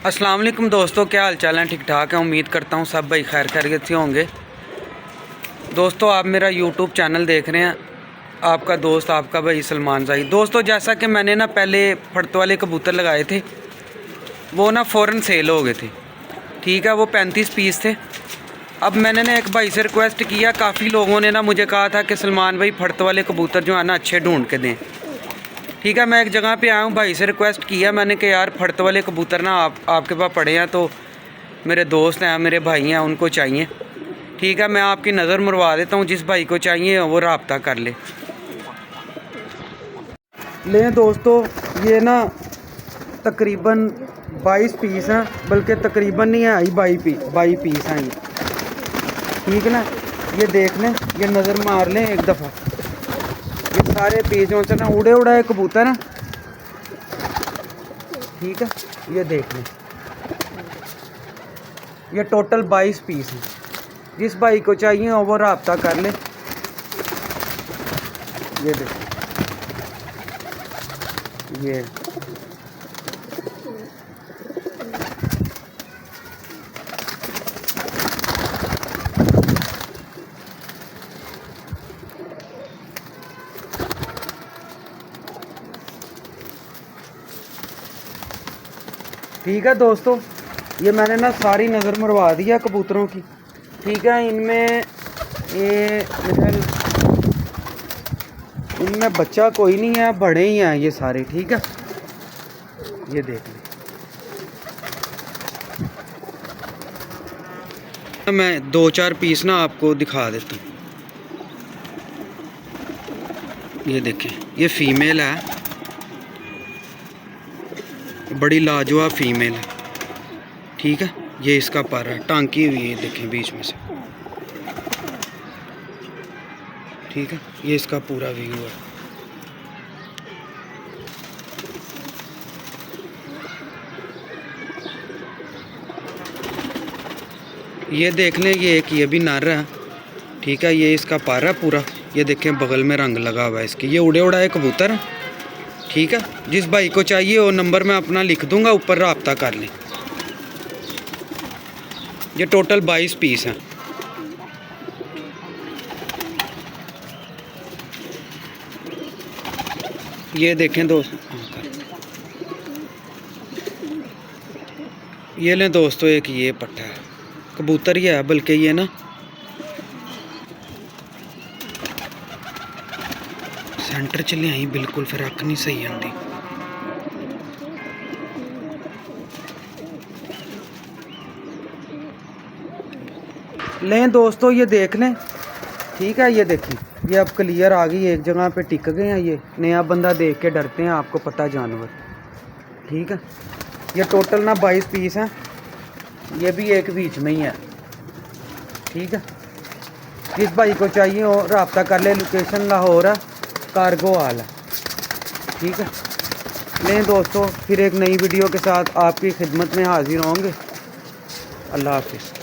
अस्सलाम वालेकुम दोस्तों, क्या हाल चाल है? ठीक ठाक है। उम्मीद करता हूँ सब भाई खैर खैरियत से होंगे। दोस्तों, आप मेरा यूट्यूब चैनल देख रहे हैं, आपका दोस्त आपका भाई सलमान ज़ाहिद। दोस्तों, जैसा कि मैंने ना पहले फड़त वाले कबूतर लगाए थे, वो ना फ़ौरन सेल हो गए थे। ठीक है, वो 35 पीस थे। अब मैंने ना एक भाई से रिक्वेस्ट किया, काफ़ी लोगों ने ना मुझे कहा था कि सलमान भाई फड़त वाले कबूतर जो है ना अच्छे ढूंढ के दें। ठीक है, मैं एक जगह पे आया हूँ, भाई से रिक्वेस्ट किया मैंने कि यार फड़त वाले कबूतर ना आपके पास पड़े हैं, तो मेरे दोस्त हैं, मेरे भाई हैं, उनको चाहिए। ठीक है, मैं आपकी नज़र मरवा देता हूँ, जिस भाई को चाहिए वो रब्ता कर ले। लें दोस्तों, ये ना तकरीबन 22 पीस हैं, बल्कि तकरीबन नहीं है, 22 पीस हैं ये। ठीक है ना, ये देख लें, ये नज़र मार लें एक दफ़ा। ये सारे पीसों से ना उड़े उड़ाए कबूतर हैं। ठीक है, ये देख लें, ये टोटल 22 पीस हैं। जिस भाई को चाहिए वो रब्ता कर ले। ये देखो, ये ठीक है दोस्तों, ये मैंने ना सारी नज़र मरवा दी है कबूतरों की। ठीक है, इनमें बच्चा कोई नहीं है, बड़े ही हैं ये सारे। ठीक है, ये देख लें। मैं 2-4 पीस ना आपको दिखा देता हूँ। ये देखें, ये फीमेल है, बड़ी लाजवाब फीमेल है। ठीक है, ये इसका पर है, टांकी हुई है, देखें बीच में से। ठीक है, ये इसका पूरा व्यू है। ये देख लें, ये भी नर है। ठीक है, ये इसका पर है पूरा। ये देखें, बगल में रंग लगा हुआ है इसके। ये उड़े उड़ाए कबूतर हैं। ठीक है, जिस भाई को चाहिए वो नंबर मैं अपना लिख दूंगा, ऊपर रब्ता कर लें। ये टोटल 22 पीस हैं। ये देखें दोस्त, ये लें दोस्तों, एक ये पट्टा है, कबूतर ही है बल्कि ये ना सेंटर च लियाई बिल्कुल, फिर अख नहीं सही आती। लें दोस्तों, ये देख लें। ठीक है, ये देखिए, ये अब क्लियर आ गई, एक जगह पे टिक गए हैं। ये नया बंदा देख के डरते हैं, आपको पता जानवर। ठीक है, ये टोटल ना 22 पीस हैं। ये भी एक बीच में ही है। ठीक है, जिस भाई को चाहिए हो रब्ता कर ले। लोकेशन लाहौर है, कार्गो हाल है। ठीक है, लें दोस्तों, फिर एक नई वीडियो के साथ आपकी खिदमत में हाजिर होंगे। अल्लाह हाफिज़।